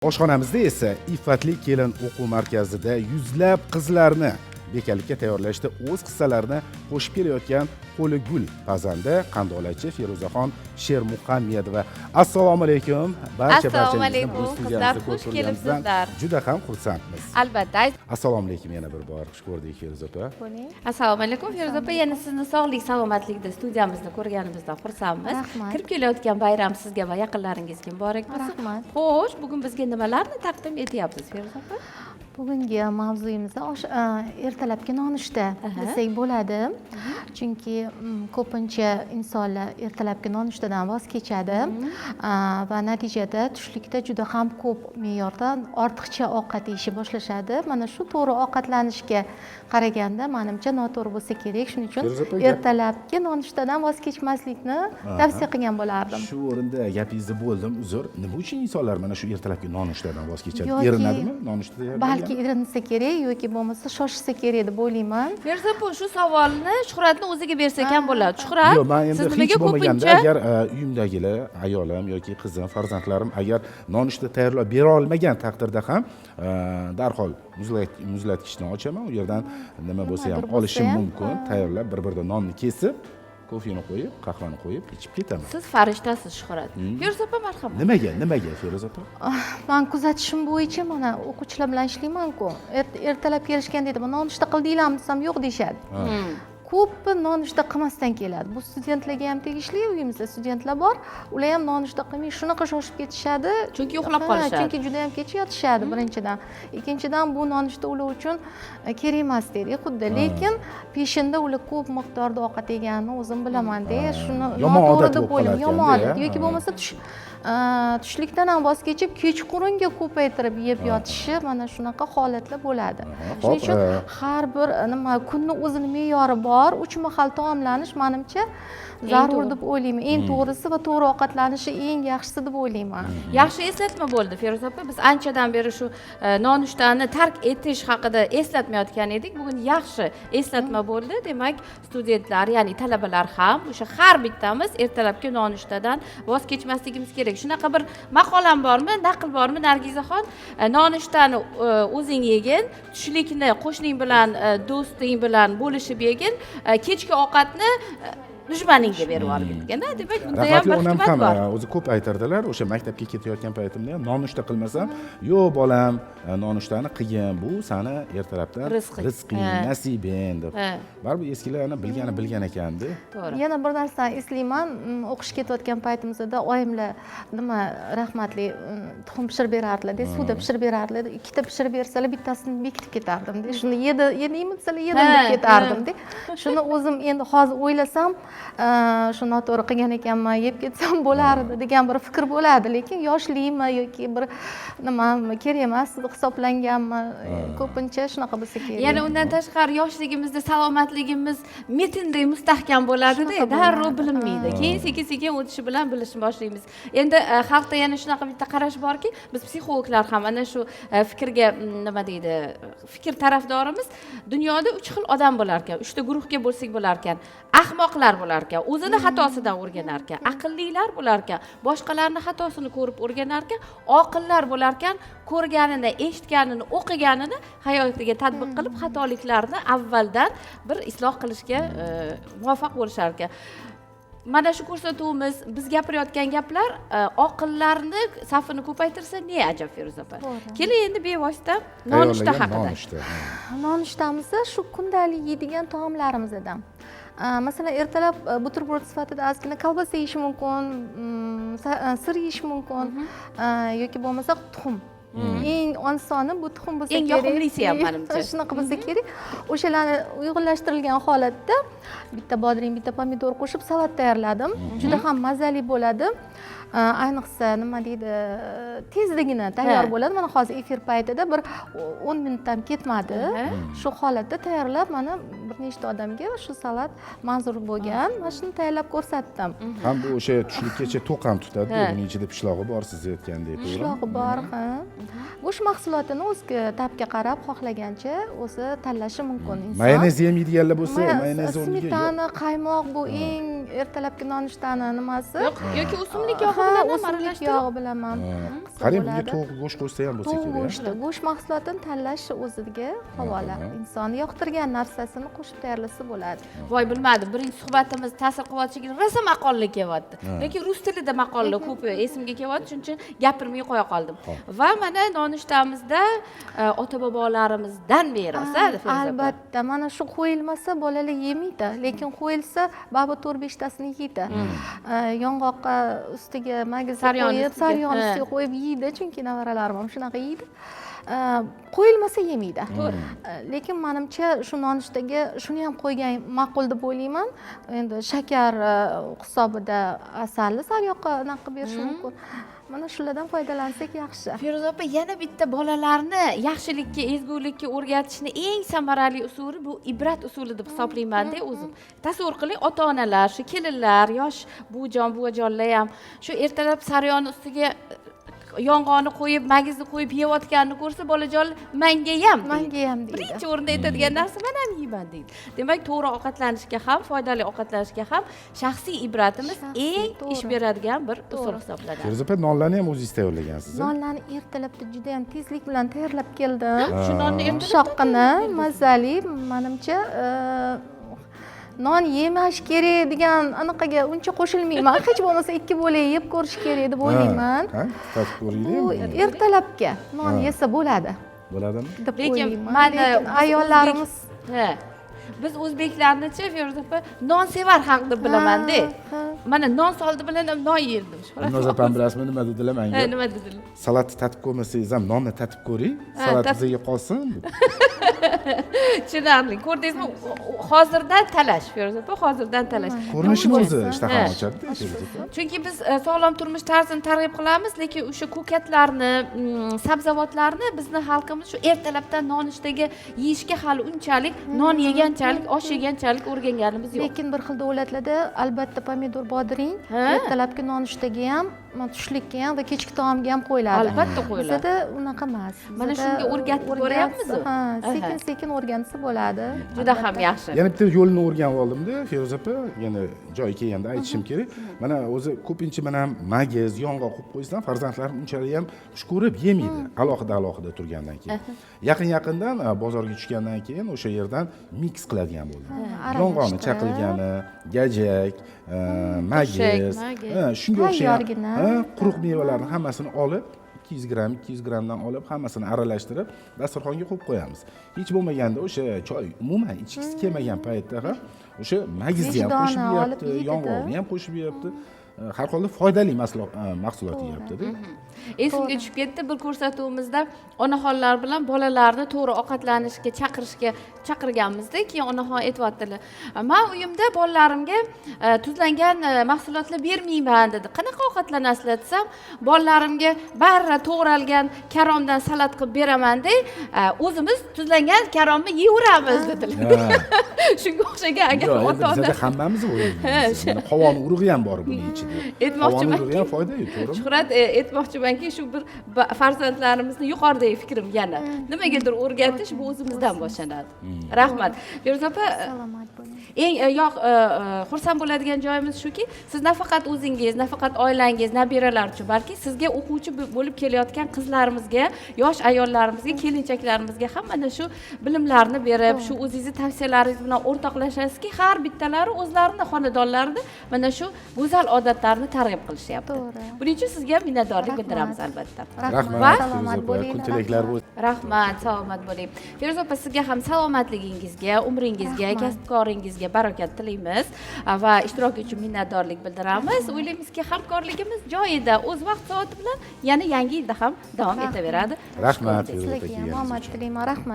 Oshxonamizda esa Iffatli kelin o'quv markazida yuzlab qizlarni bekalikka tayyorlashda o'z qissalarini qo'shib kelayotgan qo'li gul pazanda qandolatchi Feruzaxon Shermuhammedova. Assalomu alaykum. Assalomu alaykum. Qizlar xush kelibsizlar. Juda ham xursandmiz. Albatta. Assalomu alaykum yana bir bor. Xush ko'rdik Feruza opa. Assalomu alaykum Feruza opa. Yana sizni sog'lik, salomatlikda studiyamizda ko'rganimizdan xursandmiz. Rahmat. Kirib kelayotgan bayram sizga va yaqinlaringizga muborak bo'lsin. Rahmat. Xo'sh, bugun bizga nimalarni taqdim etyapsiz Feruza opa? Bugungi mavzuyimizda ertalabki nonushta desak bo'ladi. Chunki ko'pincha insonlar ertalabki nonushtadan voz kechadi va natijada tushlikda juda ham ko'p me'yordan ortiqcha ovqat yeyishni boshlashadi. Mana shu to'g'ri ovqatlanishga qaraganda menimcha noto'g'ri bo'lsa kerak. Shuning uchun ertalabki nonushtadan voz kechmaslikni tavsiya qilgan bo'lardim. Shu o'rinda gapingizni bo'ldim, uzr. Nima uchun insonlar mana shu ertalabki nonushtadan voz kechadi? Yoki- Erinadimi nonushta tayyorlaganda? Balki erinsa kerak yoki bo'lmasa shoshsa kerak deb o'ylayman. Feruza opa, shu savolni Shuhratni o'ziga bersak ham bo'ladi. Shuhrat, Yo'q, men siz endi nimaga hech bo'lmaganda ko'pincha agar uyimdagilar, ayolim yoki qizim, farzandlarim agar nonushta tayyorlab bera olmagan taqdirda ham darhol muzlatgichni ochaman, u yerdan nima bo'lsa ham Nimadir bo'lsa olishim ham, mumkin. Tayyorlab bir-birida nonni kesib, kofeni qo'yib, qahvani qo'yib ichib ketaman. siz farishtasiz Shuhrat. Feruza opa, marhamat. Nimaga Feruza opa? Men kuzatishim bo'yicha mana o'quvchilar bilan ishlayman-ku. Ertalab kelishgan deydi, "Nonushta qildinglarmi?" desam, "Yo'q" deyshadi. Ko'pi nonushta qilmasdan keladi. Bu studentlarga ham tegishli, uyimizda studentlar bor. Ular ham nonushta qilmay shunaqa shoshib ketishadi. Chunki uxlab qolishadi. Chunki juda ham kech yotishadi birinchidan. Ikkinchidan bu nonushta ular uchun kerak emas deydi. Xuddi lekin peshinda ular ko'p miqdorda ovqat yeganini o'zim bilaman-da. Shuni Yomon noto'g'ri odat deb bo'lib o'ylayman. Yomon qolayotganda, odat yoki bo'lmasa tushlikdan ham voz kechib kechqurunga ko'paytirib yeb yotishi mana shunaqa holatlar bo'ladi. Shuning uchun har bir kunni o'zini me'yori bor. 3 mahal taomlanish menimcha zarur deb o'ylayman. Eng to'g'risi va to'g'ri ovqatlanishi eng yaxshisi deb o'ylayman. Yaxshi eslatma bo'ldi Feruza opa. Biz anchadan beri shu nonushtani tark etish haqida eslatmayotgan edik. Bugun yaxshi eslatma bo'ldi. Demak, studentlar, ya'ni talabalar ham o'sha har bittamiz ertalabki nonushtadan voz kechmasligimiz kerak. Shunaqa bir maqolam bormi, naql bormi Nargizaxon? Nonushtani o'zing yegin, tushlikni qo'shning bilan, do'sting bilan bo'lishib yegin, kechki ovqatni dushmaningga berib yuborgin degan. Demak, bunda ham Rahmatli bir onam hikmat ham bor. o'zi ko'p aytardilar. O'sha maktabga ketayotgan paytimda ham nonushta qilmasam, "Yo'q bolam, nonushtani qilgin, bu sani ertalabdan rizqing, nasibing" deb. Baribir eskilarni bilgan ekanda. To'g'ri. Yana bir narsa eslayman, o'qish ketayotgan paytimizda oyimlar rahmatli tuxum pishirib berardilar, suvda pishirib berardilar. Ikkita pishirib bersalar, bittasini bekitib ketardim. Shuni yedingmi desalar, yedim deb ketardim. Shuni o'zim endi hozir o'ylasam, shu noto'g'ri qilgan ekanman, yeb ketsam bo'lardi degan bir fikr bo'ladi, lekin yoshlikmi yoki bir nima kerak emas deb hisoblanganmi, ko'pincha shunaqa bo'lsa kerak. Yana undan tashqari yoshligimizda salomatligimiz metinday mustahkam bo'ladida, darrov bilinmaydi. Keyin sekin-sekin o'tishi bilan bilishni boshlaymiz. Endi xalqda yana shunaqa bitta qarash borki, biz psixologlar ham ana shu fikrga nima deydi, fikr tarafdorimiz. Dunyoda 3 xil odam bo'lar ekan, 3 ta guruhga bo'lsak bo'lar ekan. Ahmoqlar bo'lar ekan, o'zini xatosidan o'rganar ekan. Aqllilar bo'lar ekan, boshqalarning xatosini ko'rib o'rganar ekan. Oqillar bo'lar ekan, ko'rganini, eshitganini, o'qiganini hayotiga tatbiq qilib, xatoliklarni avvaldan bir isloh qilishga muvaffaq bo'lishar ekan. Mana shu ko'rsatuvimiz, biz gapirayotgan gaplar oqillarni safini ko'paytirsa ne ajab Feruza opa. Keling endi bevosita nonushta haqida. Nonushtamizda shu kundalik yeydigan taomlarimizdan. Masalan, ertalab buterbrod sifatida ozgina kolbasa yeyish mumkin, sir yeyish mumkin yoki bo'lmasa tuxum. Eng osoni bu tuxum bo'lsa kerak. Eng yoqimlisi ham menimcha. Shunaqa bo'lsa kerak. O'shalarni uyg'unlashtirilgan holatda bitta bodring, bitta pomidor qo'shib salat tayyorladim. Juda ham mazali bo'ladi. Ayniqsa nima deydi, tezdagina tayyor bo'ladi. Mana hozir efir paytida bir 10 minutdan ketmadi. Shu holatda tayyorlab, mana bir nechta odamga shu salat manzur bo'lgan. Mana shuni tayyorlab ko'rsatdim. Ham bu o'sha tushlikkacha to'q ham tutadi. Buning ichida pishlog'i bor, siz aytgandek. Pishlog'i bor, ha. Go'sht mahsulotini o'ziga ta'bga qarab xohlagancha o'zi tanlashi mumkin inson. Mayonez yeydiganlar bo'lsa, mayonez o'rniga smetana, qaymoq bu eng ertalabki nonushtani nimasi yoki o'simlik yog'i ha bilan ham o'simlik aralashtirib yog'i bilaman qarang bunga tovuq go'sht qo'shsa ham bo'lsa kerak go'sht mahsulotini tanlash o'ziga havola inson yoqtirgan narsasini qo'shib tayyorlasa bo'ladi. voy bilmadim birinchi suhbatimiz ta'sir qilyapti rosa maqollar kelyapti lekin rus tilida maqollar ko'p esimga kelyapti shuning uchun gapirmay qo'ya qoldim va mana nonushtamizda ota bobolarimizdan meros Albatta, mana shu qo'yilmasa bolalar yemaydi, lekin qo'yilsa baba 4-5tasini yeydi. Yong'oqqa ustiga magiz qo'yib, saryon ustiga qo'yib yeydi, chunki nevaralarim ham shunaqa yeydi. Qo'yilmasa yemaydi. Lekin menimcha shu nonushtaga shuni ham qo'ygan ma'qul deb o'ylayman. Endi shakar hisobida asalni sariyog'qa anaqa qilib berish mumkin. Mana shulardan foydalansak yaxshi. Feruza opa yana bitta bolalarni yaxshilikka, ezgulikka o'rgatishni eng samarali usuli bu ibrat usuli deb hisoblayman-da o'zim. Tasavvur qiling, ota-onalar, shu kelinlar, yosh buvijon, buvajonlar ham shu ertalab sariyoni ustiga yong'oqni qo'yib, magizni qo'yib yeyotganini ko'rsa, bolajonlar menga ham deydi. Birinchi o'rinda aytadigan narsa men ham yeyman deydi. Demak, to'g'ri ovqatlanishga ham, foydali ovqatlanishga ham shaxsiy ibratimiz eng ish beradigan bir usul hisoblanadi. Feruza opa, nonlarni ham o'zingiz tayyorlagansiz? Nonlarni ertalabda juda ham tezlik bilan tayyorlab keldim. Shu nonni yumshoqqina, mazali, menimcha non yemash kerak degan anaqaga uncha qo'shilmayman. Hech bo'lmasa 2 bo'lak yeb ko'rish kerak deb o'ylayman. Tatib ko'ringlar. Bu ertalabga non yesa bo'ladi. Bo'ladimi? Deb lekin o'ylayman. mana ayollarimiz biz o'zbeklarni-chi Feruza opa non sevar xalq deb bilaman-da. Mana non soldi bilan ham non yerdim. Dilnoz opam bilasizmi nima dedilar menga? Nima dedilar? Salatni tatib ko'rmasangiz ham nonni tatib ko'ring, salat iziga qolsin. Tushunarli. Ko'rdingizmi? Hozirdan talash Feruza opa, hozirdan talash. Ko'rinishini o'zi ishtahani ochadi-da Feruza opa. Chunki biz sog'lom turmush tarzini targ'ib qilamiz, lekin o'sha ko'katlarni, sabzavotlarni bizni xalqimiz shu ertalabdan nonushtaga yeyishga hali unchalik non yeganchalik, osh yeganchalik o'rganganimiz yo'q. Lekin bir xil davlatlarda albatta pomidor bodring ertalabki nonushtaga ham, tushlikka ham va kechki taomga ham qo'yiladi. Albatta qo'yiladi. Bizda unaqa emas. Mana shunga o'rgatib boryapmiz. Ha, sekin-sekin o'rgansa bo'ladi. Juda ham yaxshi. Yana bitta yo'lni o'rganib oldim-da, Feruza opa, yana joyi kelganda aytishim kerak. Mana o'zi ko'pincha mana magiz, yong'oq qo'yib qo'ysam, farzandlarim unchalik ham xush ko'rib yemaydi, alohida turgandan keyin. Yaqin-yaqindan bozorga tushgandan keyin o'sha yerdan mix qiladigan bo'ldim. Yong'oqni chaqilgani, gajak, magiz, shunga o'xshagan quruq mevalarni hammasini olib 200 gramm, 200 grammdan olib hammasini aralashtirib dasturxonga qo'yib qo'yamiz. Hech bo'lmaganda o'sha choy umuman ichkisi kelmagan paytda ham o'sha magizni ham qo'shib yeyapti, yong'oqni ham qo'shib yeyapti. Har holda foydali mahsulot yeyapti-da. Esimga tushib ketdi, bir ko'rsatuvimizda onaxonlar bilan bolalarni to'g'ri ovqatlanishga chaqirganmizda, keyin onaxon aytibdilar. Men uyimda bolalarimga tuzlangan mahsulotlar bermayman dedi. Qanaqa ovqatlanasizlar desam, bolalarimga barra to'g'ralgan karomdan salat qilib beraman-da, o'zimiz tuzlangan karomni yeyveramiz dedilar. Shunga o'xshagan agar ota-ona bizda hammamiz o'ylaymiz. Qovon urug'i ham bor buning ichida. Aytmoqchimanki, ham foydali, to'g'rimi? Shuhrat aytmoqchimanki, shu bir farzandlarimizni yuqoridagi fikrim yana nimagadir o'rgatish bu o'zimizdan boshlanadi. Rahmat. Feruza opa, Salomat bo'ling. eng xursand bo'ladigan joyimiz shuki, siz nafaqat o'zingiz, nafaqat oilangiz, nabiralar uchun, balki sizga o'quvchi bo'lib kelayotgan qizlarimizga, yosh ayollarimizga, kelinchaklarimizga ham mana shu bilimlarni berib, shu o'zingizni tavsiyalaringiz bilan o'rtoqlashasizki, har bittalari o'zlarini xonadonlarida mana shu go'zal odatlarni targ'ib qilishyapti. To'g'ri. Buning uchun sizga minnatdorlik bildiramiz albatta. Rahmat, Salomat bo'ling. kun tilaklar bo'lsin. Rahmat, salomat bo'ling. Feruza opa, sizga ham salomatligingizga, umringizga, kasb-koringizga barakat tilaymiz va ishtiroki uchun minnatdorlik bildiramiz. O'ylaymizki, hamkorligimiz joyida, o'z vaqt soati bilan yana yangi yilda ham davom etaveradi. Rahmat, Sizlarga ham omad tilayman. Rahmat.